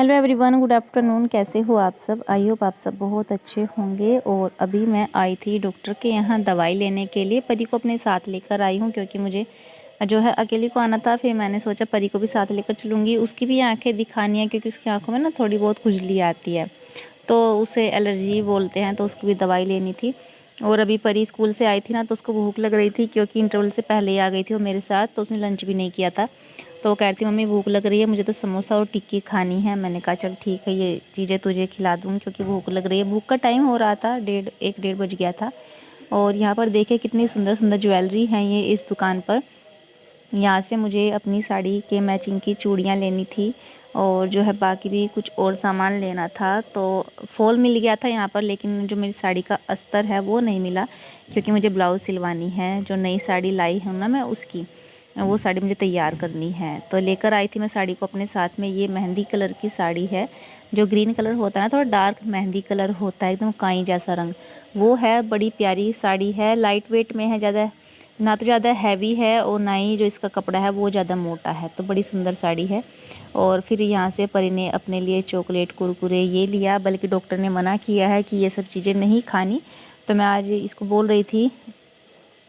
Hello everyone, good afternoon. कैसे हो आप सब? आई होप आप सब बहुत अच्छे होंगे। और अभी मैं आई थी डॉक्टर के यहाँ दवाई लेने के लिए। परी को अपने साथ लेकर आई हूँ क्योंकि मुझे जो है अकेले को आना था। फिर मैंने सोचा परी को भी साथ लेकर चलूँगी। उसकी भी आंखें दिखानी है क्योंकि उसकी आंखों में ना थोड़ी बहुत खुजली आती है, तो उसे एलर्जी बोलते हैं, तो उसकी भी दवाई लेनी थी। और अभी परी स्कूल से आई थी ना, तो उसको भूख लग रही थी क्योंकि इंटरवल से पहले ही आ गई थी वो मेरे साथ, तो उसने लंच भी नहीं किया था। तो वो कह रही थी मम्मी भूख लग रही है, मुझे तो समोसा और टिक्की खानी है। मैंने कहा चल ठीक है, ये चीज़ें तुझे खिला दूँ क्योंकि भूख लग रही है। भूख का टाइम हो रहा था, 1 डेढ़ बज गया था। और यहाँ पर देखे कितनी सुंदर सुंदर ज्वेलरी हैं ये इस दुकान पर। यहाँ से मुझे अपनी साड़ी के मैचिंग की चूड़ियाँ लेनी थी और जो है बाकी भी कुछ और सामान लेना था। तो फॉल मिल गया था यहाँ पर, लेकिन जो मेरी साड़ी का अस्तर है वो नहीं मिला क्योंकि मुझे ब्लाउज़ सिलवानी है। जो नई साड़ी लाई हूँ ना मैं, उसकी वो साड़ी मुझे तैयार करनी है। तो लेकर आई थी मैं साड़ी को अपने साथ में। ये मेहंदी कलर की साड़ी है, जो ग्रीन कलर होता है ना, थोड़ा डार्क मेहंदी कलर होता है, एकदम काई जैसा रंग, वो है। बड़ी प्यारी साड़ी है, लाइट वेट में है, ज़्यादा ना तो ज़्यादा हैवी है और ना ही जो इसका कपड़ा है वो ज़्यादा मोटा है। तो बड़ी सुंदर साड़ी है। और फिर यहाँ से परी ने अपने लिए चॉकलेट कुरकुरे ये लिया, बल्कि डॉक्टर ने मना किया है कि ये सब चीज़ें नहीं खानी। तो मैं आज इसको बोल रही थी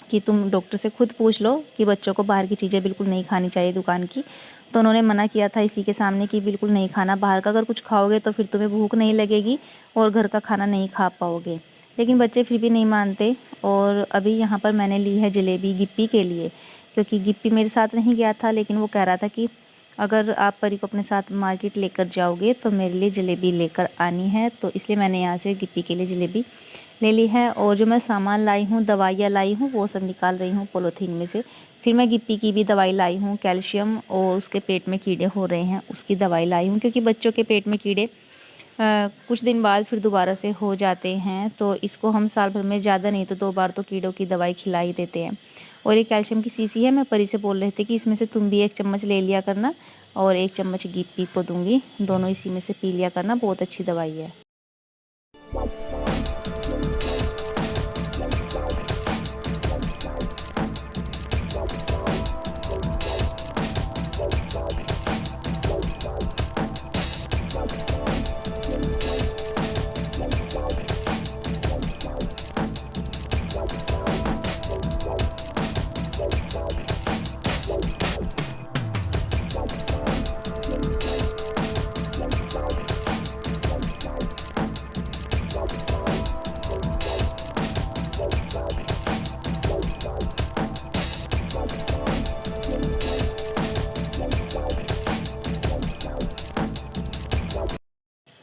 कि तुम डॉक्टर से खुद पूछ लो कि बच्चों को बाहर की चीज़ें बिल्कुल नहीं खानी चाहिए दुकान की। तो उन्होंने मना किया था इसी के सामने कि बिल्कुल नहीं खाना बाहर का। अगर कुछ खाओगे तो फिर तुम्हें भूख नहीं लगेगी और घर का खाना नहीं खा पाओगे। लेकिन बच्चे फिर भी नहीं मानते। और अभी यहाँ पर मैंने ली है जलेबी गिप्पी के लिए, क्योंकि गिप्पी मेरे साथ नहीं गया था, लेकिन वो कह रहा था कि अगर आप परी को अपने साथ मार्केट लेकर जाओगे तो मेरे लिए जलेबी लेकर आनी है। तो इसलिए मैंने यहाँ से गिप्पी के लिए जलेबी ले ली है। और जो मैं सामान लाई हूँ, दवाइयाँ लाई हूँ, वो सब निकाल रही हूँ पॉलीथीन में से। फिर मैं गिप्पी की भी दवाई लाई हूँ, कैल्शियम, और उसके पेट में कीड़े हो रहे हैं उसकी दवाई लाई हूँ, क्योंकि बच्चों के पेट में कीड़े कुछ दिन बाद फिर दोबारा से हो जाते हैं। तो इसको हम साल भर में ज़्यादा नहीं तो 2 बार तो कीड़ों की दवाई खिला ही देते हैं। और ये कैल्शियम की शीशी है। मैं परी से बोल रहे थे कि इसमें से तुम भी 1 चम्मच ले लिया करना और 1 चम्मच गिप्पी को दूंगी, दोनों इसी में से पी लिया करना, बहुत अच्छी दवाई है।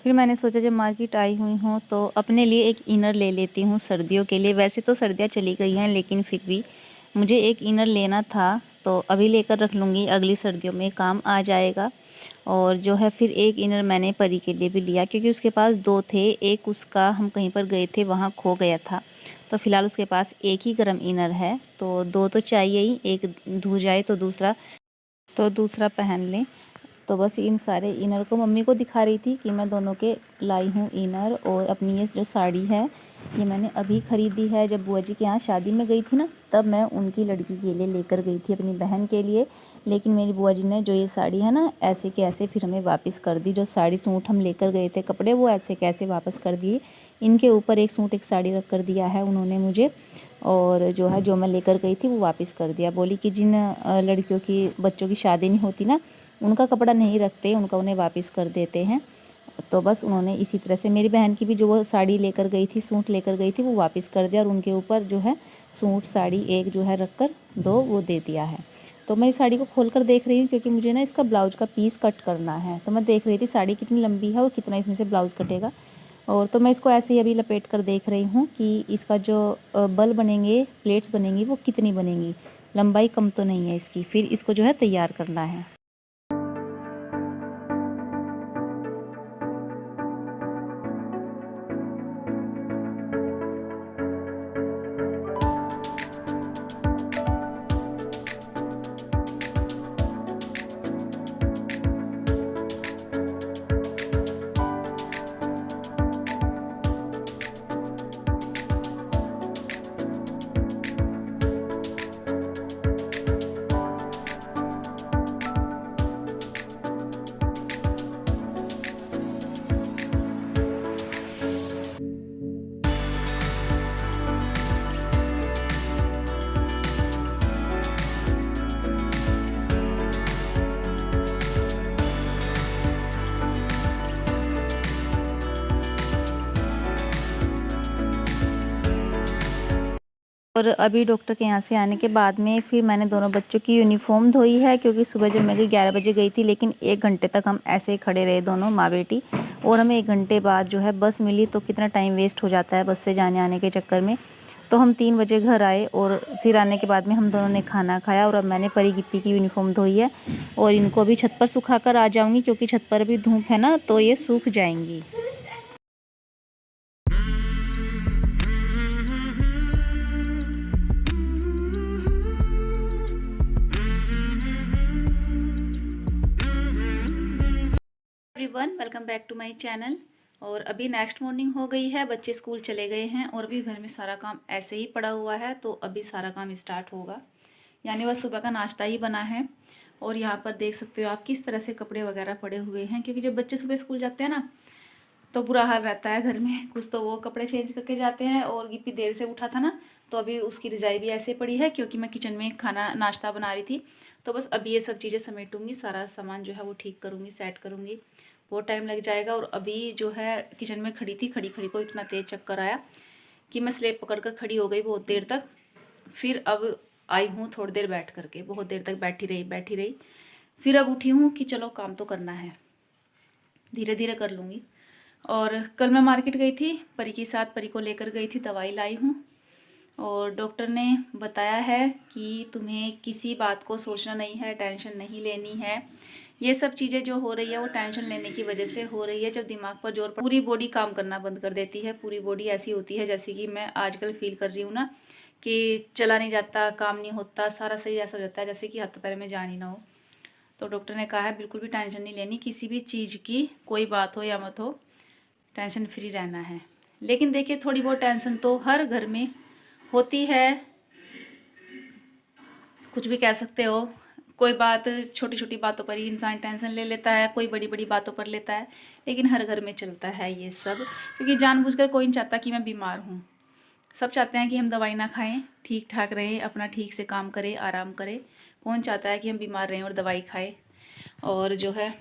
फिर मैंने सोचा जब मार्केट आई हुई हूँ तो अपने लिए एक इनर ले लेती हूँ सर्दियों के लिए। वैसे तो सर्दियाँ चली गई हैं, लेकिन फिर भी मुझे एक इनर लेना था, तो अभी लेकर रख लूँगी, अगली सर्दियों में काम आ जाएगा। और जो है फिर एक इनर मैंने परी के लिए भी लिया क्योंकि उसके पास 2 थे। एक उसका हम कहीं पर गए थे वहाँ खो गया था, तो फ़िलहाल उसके पास एक ही गर्म इनर है। तो 2 तो चाहिए ही, एक धुल जाए तो दूसरा पहन लें। तो बस इन सारे इनर को मम्मी को दिखा रही थी कि मैं दोनों के लाई हूँ इनर। और अपनी ये जो साड़ी है ये मैंने अभी ख़रीदी है। जब बुआ जी के यहाँ शादी में गई थी ना, तब मैं उनकी लड़की के लिए लेकर गई थी, अपनी बहन के लिए। लेकिन मेरी बुआ जी ने जो ये साड़ी है ना, ऐसे के ऐसे फिर हमें वापस कर दी। जो साड़ी सूट हम लेकर गए थे कपड़े, वो ऐसे के ऐसे वापस कर दिए। इनके ऊपर एक सूट एक साड़ी रख कर दिया है उन्होंने मुझे। और जो है जो मैं लेकर गई थी वो वापस कर दिया। बोली कि जिन लड़कियों की बच्चों की शादी नहीं होती ना, उनका कपड़ा नहीं रखते, उनका उन्हें वापस कर देते हैं। तो बस उन्होंने इसी तरह से मेरी बहन की भी जो वो साड़ी लेकर गई थी, सूट लेकर गई थी, वो वापस कर दिया। और उनके ऊपर जो है सूट साड़ी एक जो है रख कर 2 वो दे दिया है। तो मैं इस साड़ी को खोल कर देख रही हूँ क्योंकि मुझे ना इसका ब्लाउज का पीस कट करना है। तो मैं देख रही थी साड़ी कितनी लंबी है और कितना इसमें से ब्लाउज़ कटेगा। और तो मैं इसको ऐसे ही अभी लपेट कर देख रही हूँ कि इसका जो बल बनेंगे, प्लेट्स बनेंगी, वो कितनी बनेंगी, लंबाई कम तो नहीं है इसकी। फिर इसको जो है तैयार करना है। और अभी डॉक्टर के यहाँ से आने के बाद में फिर मैंने दोनों बच्चों की यूनिफॉर्म धोई है, क्योंकि सुबह जब मैं गई 11 बजे गई थी, लेकिन 1 घंटे तक हम ऐसे ही खड़े रहे दोनों माँ बेटी। और हमें 1 घंटे बाद जो है बस मिली, तो कितना टाइम वेस्ट हो जाता है बस से जाने आने के चक्कर में। तो हम 3 बजे घर आए और फिर आने के बाद में हम दोनों ने खाना खाया। और अब मैंने परी गिप्पी की यूनिफॉर्म धोई है और इनको अभी छत पर सुखा कर आ जाऊँगी, क्योंकि छत पर भी धूप है ना, तो ये सूख जाएंगी। Everyone, welcome back to my channel. और अभी नेक्स्ट मॉर्निंग हो गई है, बच्चे स्कूल चले गए हैं और अभी घर में सारा काम ऐसे ही पड़ा हुआ है। तो अभी सारा काम स्टार्ट होगा, यानी बस सुबह का नाश्ता ही बना है। और यहाँ पर देख सकते हो आप किस तरह से कपड़े वगैरह पड़े हुए हैं, क्योंकि जब बच्चे सुबह स्कूल जाते हैं ना तो बुरा हाल रहता है घर में। कुछ तो वो कपड़े चेंज करके जाते हैं, और गिप्पी देर से उठा था ना, तो अभी उसकी रजाई भी ऐसे पड़ी है, क्योंकि मैं किचन में खाना नाश्ता बना रही थी। तो बस अभी ये सब चीज़ें समेटूंगी, सारा सामान जो है वो ठीक करूँगी, सेट करूँगी, बहुत टाइम लग जाएगा। और अभी जो है किचन में खड़ी थी, खड़ी खड़ी को इतना तेज़ चक्कर आया कि मैं स्लेब पकड़ कर खड़ी हो गई बहुत देर तक। फिर अब आई हूँ थोड़ी देर बैठ करके, बहुत देर तक बैठी रही। फिर अब उठी हूँ कि चलो काम तो करना है, धीरे धीरे कर लूँगी। और कल मैं मार्केट गई थी परी के साथ, परी को लेकर गई थी, दवाई लाई हूँ। और डॉक्टर ने बताया है कि तुम्हें किसी बात को सोचना नहीं है, टेंशन नहीं लेनी है। ये सब चीज़ें जो हो रही है वो टेंशन लेने की वजह से हो रही है। जब दिमाग पर जोर पड़, पूरी बॉडी काम करना बंद कर देती है। पूरी बॉडी ऐसी होती है जैसे कि मैं आजकल फील कर रही हूँ ना, कि चला नहीं जाता, काम नहीं होता, सारा शरीर ऐसा हो जाता है जैसे कि हाथ पैर में जान ही ना हो। तो डॉक्टर ने कहा है बिल्कुल भी टेंशन नहीं लेनी, किसी भी चीज़ की, कोई बात हो या मत हो, टेंशन फ्री रहना है। लेकिन देखिए थोड़ी बहुत टेंशन तो हर घर में होती है, कुछ भी कह सकते हो। कोई बात, छोटी छोटी बातों पर ही इंसान टेंशन ले लेता है, कोई बड़ी बड़ी बातों पर लेता है, लेकिन हर घर में चलता है ये सब। क्योंकि जानबूझकर कोई नहीं चाहता कि मैं बीमार हूँ, सब चाहते हैं कि हम दवाई ना खाएं, ठीक ठाक रहें, अपना ठीक से काम करें, आराम करें। कौन चाहता है कि हम बीमार रहें और दवाई खाएं। और जो है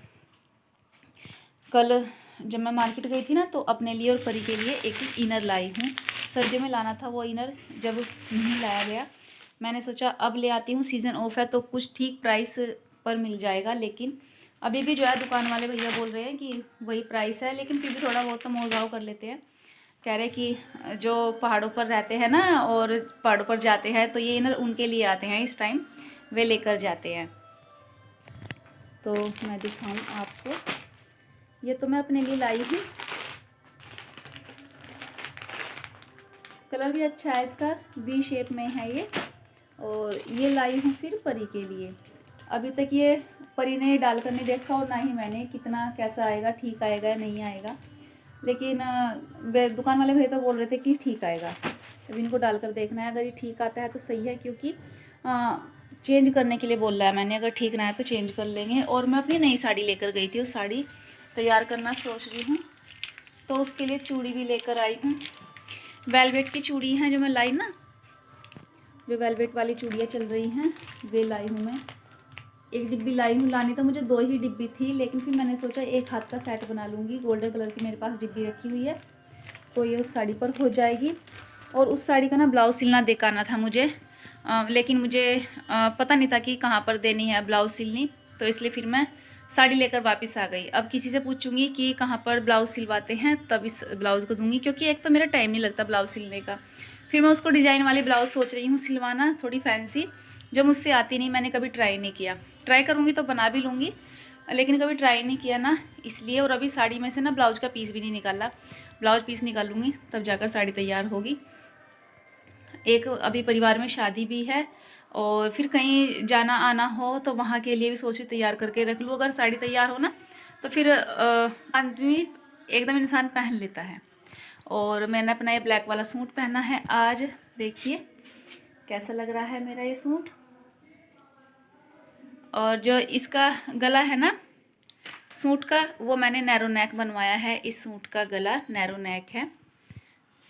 कल जब मैं मार्केट गई थी ना, तो अपने लिए और परी के लिए एक इनर लाई हूँ। सर्दियों में लाना था वो इनर, जब नहीं लाया गया, मैंने सोचा अब ले आती हूँ, सीज़न ऑफ है तो कुछ ठीक प्राइस पर मिल जाएगा। लेकिन अभी भी जो है दुकान वाले भैया बोल रहे हैं कि वही प्राइस है, लेकिन फिर भी थोड़ा बहुत तो मोल भाव कर लेते हैं। कह रहे कि जो पहाड़ों पर रहते हैं ना और पहाड़ों पर जाते हैं, तो ये इनर उनके लिए आते हैं, इस टाइम वे लेकर जाते हैं। तो मैं दिखाऊँ आपको, ये तो मैं अपने लिए लाई हूँ, कलर भी अच्छा है इसका, वी शेप में है ये। और ये लाई हूँ फिर परी के लिए। अभी तक ये परी ने डाल कर नहीं देखा, और ना ही मैंने, कितना कैसा आएगा, ठीक आएगा या नहीं आएगा। लेकिन वे दुकान वाले भैया तो बोल रहे थे कि ठीक आएगा। अभी इनको डाल कर देखना है, अगर ये ठीक आता है तो सही है, क्योंकि चेंज करने के लिए बोल रहा है मैंने, अगर ठीक ना है तो चेंज कर लेंगे। और मैं अपनी नई साड़ी लेकर गई थी, उस साड़ी तैयार करना सोच रही हूँ, तो उसके लिए चूड़ी भी लेकर आई हूँ। वेलवेट की चूड़ी हैं जो मैं लाई ना, जो वेलवेट वाली चूड़ियाँ चल रही हैं वे लाई हूँ मैं। एक डिब्बी लाई हूँ, लानी तो मुझे 2 ही डिब्बी थी, लेकिन फिर मैंने सोचा एक हाथ का सेट बना लूँगी। गोल्डन कलर की मेरे पास डिब्बी रखी हुई है, तो ये उस साड़ी पर हो जाएगी। और उस साड़ी का ना ब्लाउज़ सिलना दिखाना था मुझे, लेकिन मुझे पता नहीं था कि कहाँ पर देनी है ब्लाउज़ सिलनी, तो इसलिए फिर मैं साड़ी लेकर वापस आ गई। अब किसी से पूछूंगी कि कहाँ पर ब्लाउज़ सिलवाते हैं, तब इस ब्लाउज़ को दूंगी, क्योंकि एक तो मेरा टाइम नहीं लगता ब्लाउज़ सिलने का। फिर मैं उसको डिज़ाइन वाली ब्लाउज़ सोच रही हूँ सिलवाना, थोड़ी फैंसी, जो मुझसे आती नहीं, मैंने कभी ट्राई नहीं किया। ट्राई करूँगी तो बना भी लूँगी, लेकिन कभी ट्राई नहीं किया ना, इसलिए। और अभी साड़ी में से ना ब्लाउज़ का पीस भी नहीं निकाला, ब्लाउज़ पीस निकालूँगी तब जाकर साड़ी तैयार होगी। एक अभी परिवार में शादी भी है, और फिर कहीं जाना आना हो तो वहाँ के लिए भी सोच तैयार करके रख लूँ। अगर साड़ी तैयार हो ना तो फिर आदमी एकदम इंसान पहन लेता है। और मैंने अपना ये ब्लैक वाला सूट पहना है आज, देखिए कैसा लग रहा है मेरा ये सूट। और जो इसका गला है ना सूट का, वो मैंने नैरो नेक बनवाया है। इस सूट का गला नैरो नेक है,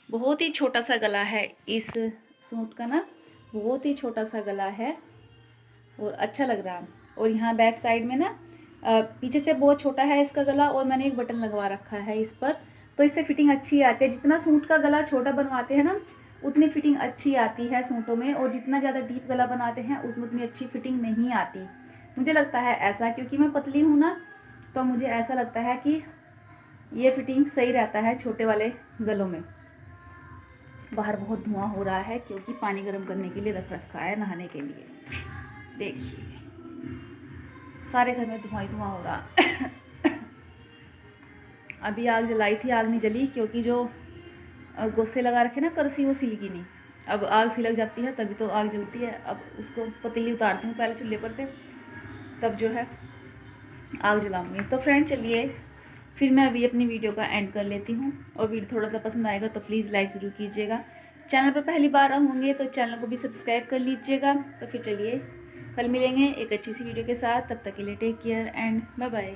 बहुत ही छोटा सा गला है इस सूट का ना, बहुत ही छोटा सा गला है और अच्छा लग रहा है। और यहाँ बैक साइड में ना पीछे से बहुत छोटा है इसका गला, और मैंने एक बटन लगवा रखा है इस पर, तो इससे फिटिंग अच्छी आती है। जितना सूट का गला छोटा बनवाते हैं ना, उतनी फिटिंग अच्छी आती है सूटों में, और जितना ज़्यादा डीप गला बनाते हैं उसमें उतनी अच्छी फिटिंग नहीं आती। मुझे लगता है ऐसा, क्योंकि मैं पतली हूँ ना, तो मुझे ऐसा लगता है कि ये फिटिंग सही रहता है छोटे वाले गलों में। बाहर बहुत धुआं हो रहा है क्योंकि पानी गर्म करने के लिए रख रखा है नहाने के लिए। देखिए सारे घर में धुआं ही धुआं हो रहा। अभी आग जलाई थी, आग नहीं जली क्योंकि जो गोसे लगा रखे ना करसी, वो सिलकी नहीं। अब आग सिलक जाती है तभी तो आग जलती है। अब उसको पतीली उतारती हूँ पहले चूल्हे पर से, तब जो है आग जलाऊंगी। तो फ्रेंड चलिए फिर मैं अभी अपनी वीडियो का एंड कर लेती हूँ, और वीडियो थोड़ा सा पसंद आएगा तो प्लीज़ लाइक ज़रूर कीजिएगा। चैनल पर पहली बार होंगे तो चैनल को भी सब्सक्राइब कर लीजिएगा। तो फिर चलिए कल मिलेंगे एक अच्छी सी वीडियो के साथ, तब तक के लिए take care and bye bye.